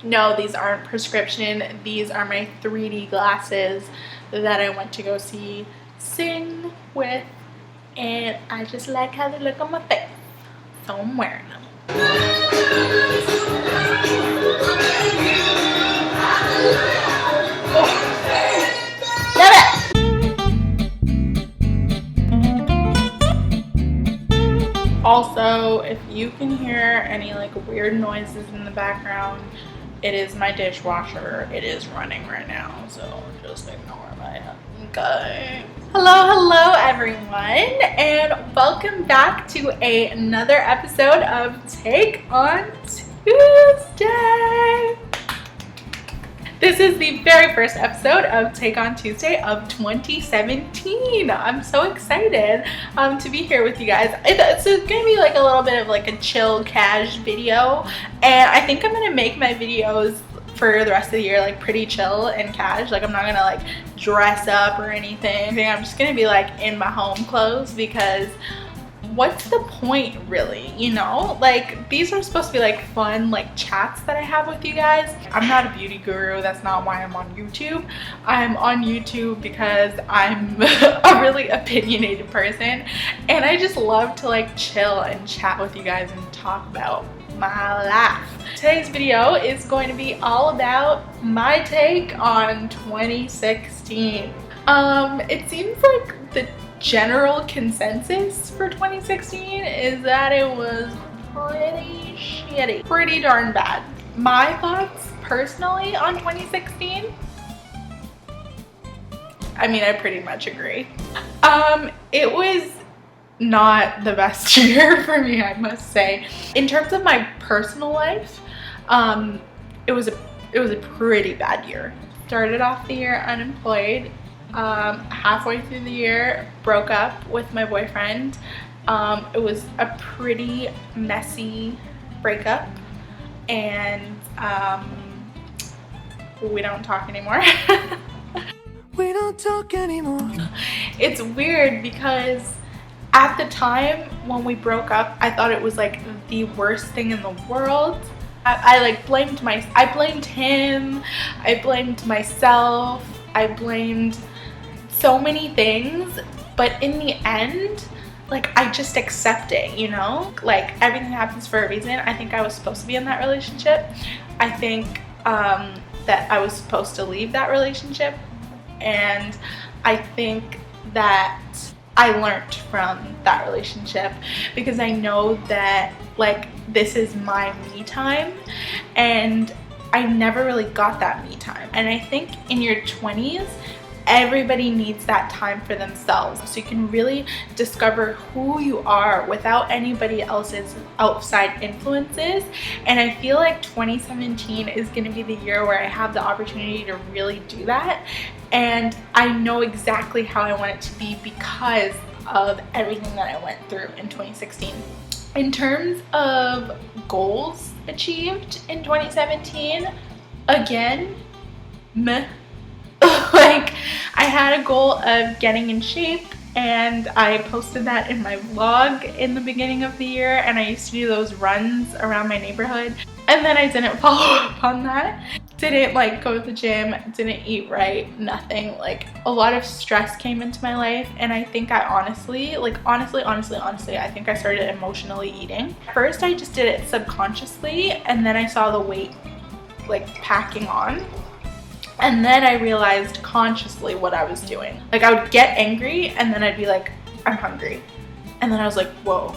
No, these aren't prescription. These are my 3D glasses that I went to go see Sing with, and I just like how they look on my face, so I'm wearing them. Love it! Also, if you can hear any like weird noises in the background, it is my dishwasher. It is running right now, so just ignore that. Okay. Hello everyone, and welcome back to another episode of Take on Tuesday. This is the very first episode of Take on Tuesday of 2017. I'm so excited to be here with you guys. It's gonna be like a little bit of like a chill cash video, and I think I'm gonna make my videos for the rest of the year like pretty chill and cash. Like I'm not gonna like dress up or anything. I'm just gonna be like in my home clothes, because what's the point really, you know? Like these are supposed to be like fun like chats that I have with you guys. I'm not a beauty guru. That's not why I'm on YouTube. I'm on YouTube because I'm a really opinionated person, and I just love to like chill and chat with you guys and talk about my life. Today's video is going to be all about my take on 2016. It seems like the general consensus for 2016 is that it was pretty shitty, pretty darn bad. My thoughts personally on 2016, I mean, I pretty much agree. It was not the best year for me, I must say. In terms of my personal life, it was a pretty bad year. Started off the year unemployed. Halfway through the year, broke up with my boyfriend. It was a pretty messy breakup, and we don't talk anymore. We don't talk anymore. It's weird because at the time when we broke up, I thought it was like the worst thing in the world. I like blamed I blamed him, I blamed myself, I blamed so many things, but in the end, like I just accept it, you know? Like everything happens for a reason. I think I was supposed to be in that relationship. I think that I was supposed to leave that relationship, and I think that I learned from that relationship, because I know that like this is my me time, and I never really got that me time. And I think in your 20s, everybody needs that time for themselves, so you can really discover who you are without anybody else's outside influences. And I feel like 2017 is going to be the year where I have the opportunity to really do that, and I know exactly how I want it to be because of everything that I went through in 2016. In terms of goals achieved in 2017, again, meh. Like I had a goal of getting in shape, and I posted that in my vlog in the beginning of the year, and I used to do those runs around my neighborhood, and then I didn't follow up on that. Didn't like go to the gym, didn't eat right, nothing. Like a lot of stress came into my life, and I think I honestly, I think I started emotionally eating. First I just did it subconsciously, and then I saw the weight like packing on. And then I realized consciously what I was doing. Like I would get angry, and then I'd be like, I'm hungry. And then I was like, whoa,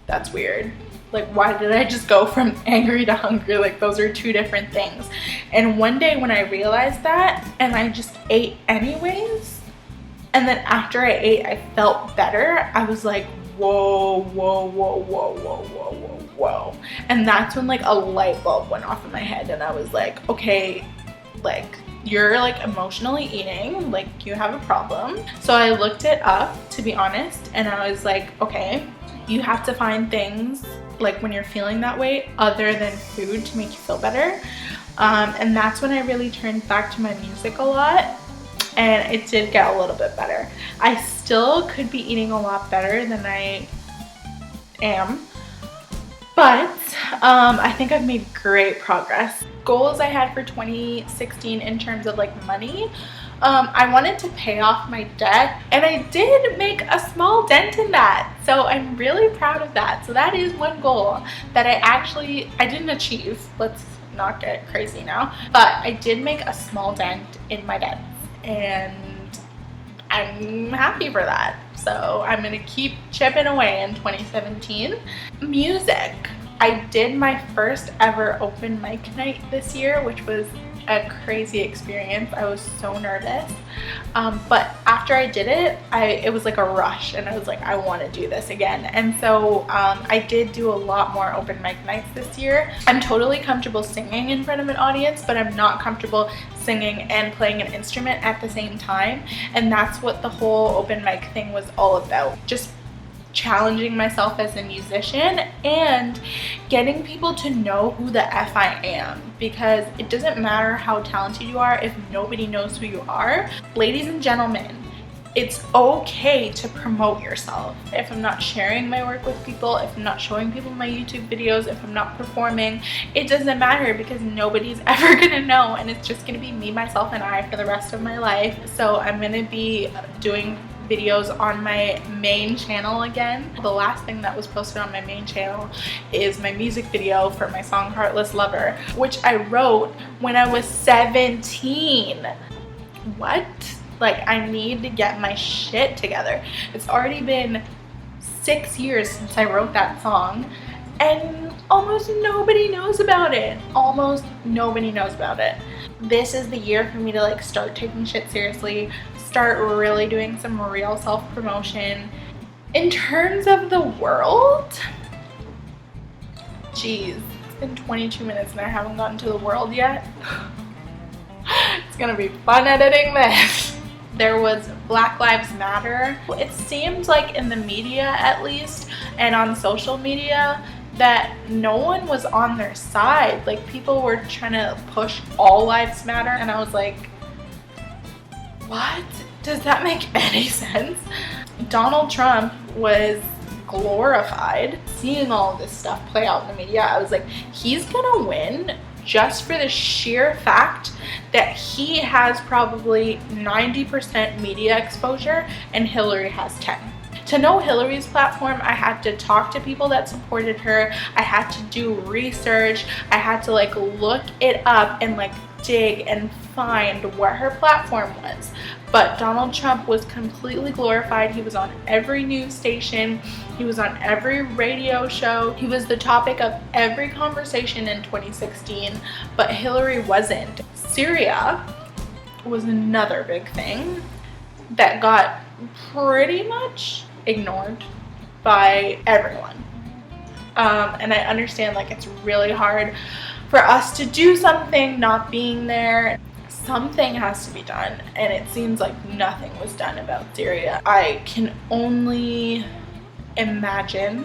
that's weird. Like why did I just go from angry to hungry? Like those are two different things. And one day when I realized that, and I just ate anyways, and then after I ate, I felt better. I was like, whoa, whoa, whoa, whoa, whoa, whoa, whoa, whoa. And that's when like a light bulb went off in my head, and I was like, okay, like you're like emotionally eating, like you have a problem. So I looked it up, to be honest, and I was like, okay, you have to find things like when you're feeling that way other than food to make you feel better. And that's when I really turned back to my music a lot, and it did get a little bit better. I still could be eating a lot better than I am, But I think I've made great progress. Goals I had for 2016 in terms of like money, I wanted to pay off my debt, and I did make a small dent in that, so I'm really proud of that. So that is one goal that I didn't achieve. Let's not get crazy now, but I did make a small dent in my debts, and I'm happy for that. So I'm gonna keep chipping away in 2017. Music. I did my first ever open mic night this year, which was a crazy experience. I was so nervous, but after I did it, it was like a rush, and I was like, I want to do this again. And so I did do a lot more open mic nights this year. I'm totally comfortable singing in front of an audience, but I'm not comfortable singing and playing an instrument at the same time, and that's what the whole open mic thing was all about. Just challenging myself as a musician and getting people to know who the F I am, because it doesn't matter how talented you are if nobody knows who you are. Ladies and gentlemen, it's okay to promote yourself. If I'm not sharing my work with people, if I'm not showing people my YouTube videos, if I'm not performing, it doesn't matter, because nobody's ever gonna know, and it's just gonna be me, myself, and I for the rest of my life. So I'm gonna be doing videos on my main channel again. The last thing that was posted on my main channel is my music video for my song Heartless Lover, which I wrote when I was 17. What? Like, I need to get my shit together. It's already been 6 years since I wrote that song, and almost nobody knows about it. Almost nobody knows about it. This is the year for me to like start taking shit seriously, start really doing some real self-promotion. In terms of the world, geez, it's been 22 minutes and I haven't gotten to the world yet. It's gonna be fun editing this. There was Black Lives Matter. It seems like in the media, at least, and on social media, that no one was on their side. Like, people were trying to push all lives matter, and I was like, what? Does that make any sense? Donald Trump was glorified. Seeing all of this stuff play out in the media, I was like, he's gonna win just for the sheer fact that he has probably 90% media exposure and Hillary has 10. To know Hillary's platform, I had to talk to people that supported her. I had to do research. I had to like look it up and like dig and find what her platform was. But Donald Trump was completely glorified. He was on every news station. He was on every radio show. He was the topic of every conversation in 2016, but Hillary wasn't. Syria was another big thing that got pretty much ignored by everyone. And I understand like it's really hard for us to do something not being there. Something has to be done, and it seems like nothing was done about Syria. I can only imagine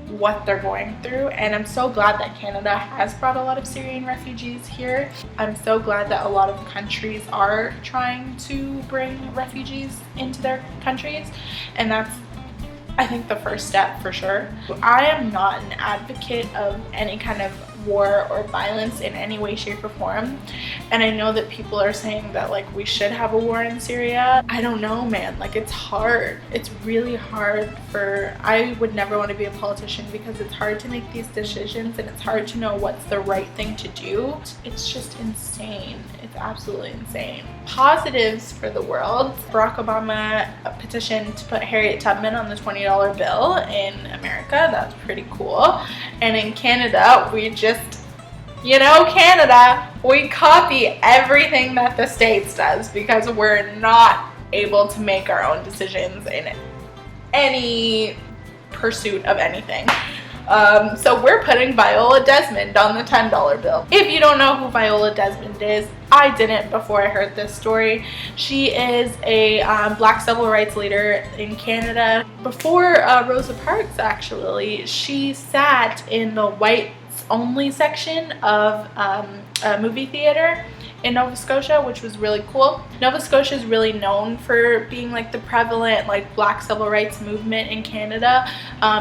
what they're going through, and I'm so glad that Canada has brought a lot of Syrian refugees here. I'm so glad that a lot of countries are trying to bring refugees into their countries, and that's, I think, the first step for sure. I am not an advocate of any kind of war or violence in any way, shape, or form, and I know that people are saying that like we should have a war in Syria. I don't know, man. Like, it's hard. It's really hard. I would never want to be a politician, because it's hard to make these decisions and it's hard to know what's the right thing to do. It's just insane. It's absolutely insane. Positives for the world: Barack Obama petitioned to put Harriet Tubman on the $20 bill in America. That's pretty cool. And in Canada, we just, you know, Canada, we copy everything that the States does, because we're not able to make our own decisions in any pursuit of anything. So we're putting Viola Desmond on the $10 bill. If you don't know who Viola Desmond is, I didn't before I heard this story. She is a Black civil rights leader in Canada. Before Rosa Parks, actually, she sat in the whites only section of movie theater in Nova Scotia, which was really cool. Nova Scotia is really known for being like the prevalent like black civil rights movement in Canada,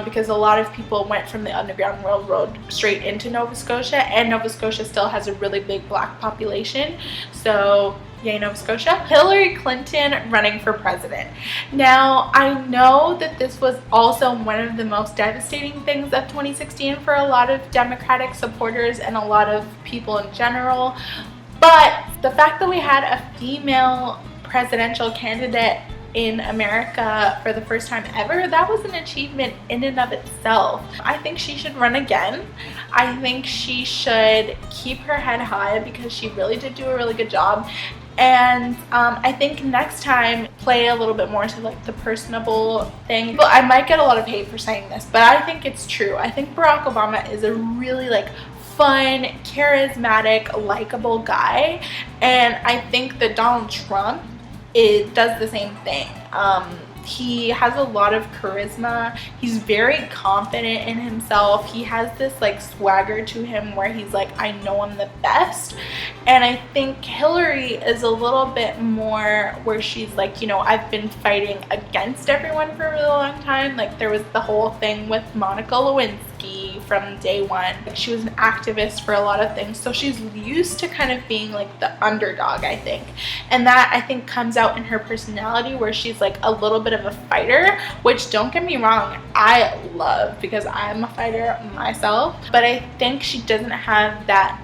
because a lot of people went from the Underground Railroad straight into Nova Scotia, and Nova Scotia still has a really big black population. So yay, Nova Scotia. Hillary Clinton running for president. Now, I know that this was also one of the most devastating things of 2016 for a lot of Democratic supporters and a lot of people in general. But the fact that we had a female presidential candidate in America for the first time ever, that was an achievement in and of itself. I think she should run again. I think she should keep her head high because she really did do a really good job. And I think next time play a little bit more to like the personable thing. But I might get a lot of hate for saying this, but I think it's true. I think Barack Obama is a really like fun, charismatic, likable guy, and I think that Donald Trump does the same thing. He has a lot of charisma. He's very confident in himself. He has this like swagger to him where he's like, I know I'm the best. And I think Hillary is a little bit more where she's like, you know, I've been fighting against everyone for a really long time. Like there was the whole thing with Monica Lewinsky from day one. Like she was an activist for a lot of things. So she's used to kind of being like the underdog, I think. And that I think comes out in her personality where she's like a little bit of a fighter, which don't get me wrong, I love because I'm a fighter myself. But I think she doesn't have that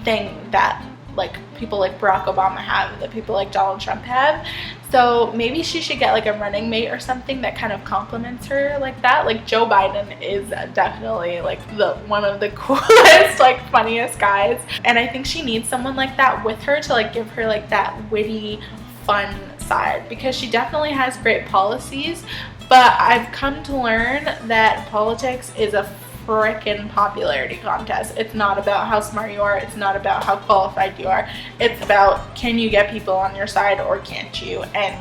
thing that like people like Barack Obama have, that people like Donald Trump have. So maybe she should get like a running mate or something that kind of compliments her like that. Like Joe Biden is definitely like one of the coolest, like funniest guys. And I think she needs someone like that with her to like give her like that witty, fun side, because she definitely has great policies. But I've come to learn that politics is a frickin' popularity contest. It's not about how smart you are. It's not about how qualified you are. It's about, can you get people on your side or can't you? And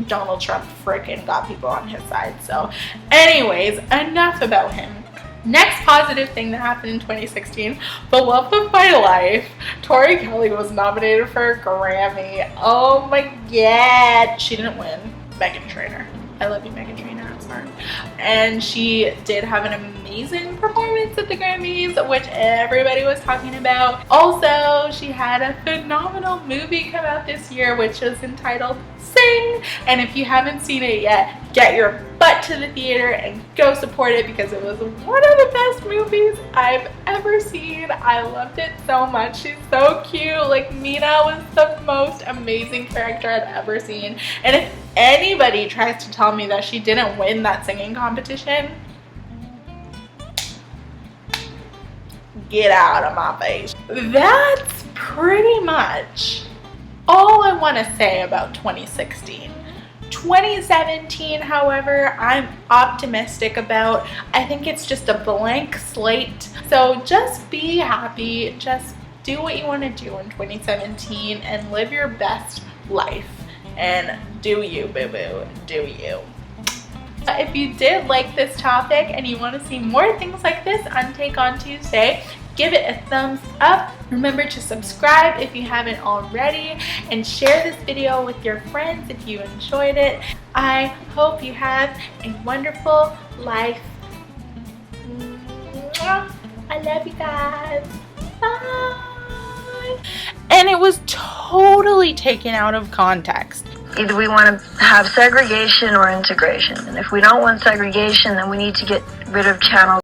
Donald Trump frickin' got people on his side. So anyways, enough about him. Next positive thing that happened in 2016, the love of my life, Tori Kelly was nominated for a Grammy. Oh my god. She didn't win. Meghan Trainor. I love you, Meghan Trainor. I'm sorry. And she did have an amazing performance at the Grammys, which everybody was talking about. Also, she had a phenomenal movie come out this year, which is entitled Sing. And if you haven't seen it yet, get your butt to the theater and go support it, because it was one of the best movies I've ever seen. I loved it so much. She's so cute. Like, Mina was the most amazing character I've ever seen. And if anybody tries to tell me that she didn't win that singing competition, get out of my face. That's pretty much all I want to say about 2016. 2017, however, I'm optimistic about. I think it's just a blank slate. So just be happy. Just do what you want to do in 2017 and live your best life. And do you, boo-boo. Do you. If you did like this topic and you want to see more things like this on Take On Tuesday, give it a thumbs up. Remember to subscribe if you haven't already, and share this video with your friends if you enjoyed it. I hope you have a wonderful life. I love you guys. Bye. And it was totally taken out of context. Either we want to have segregation or integration. And if we don't want segregation, then we need to get rid of channels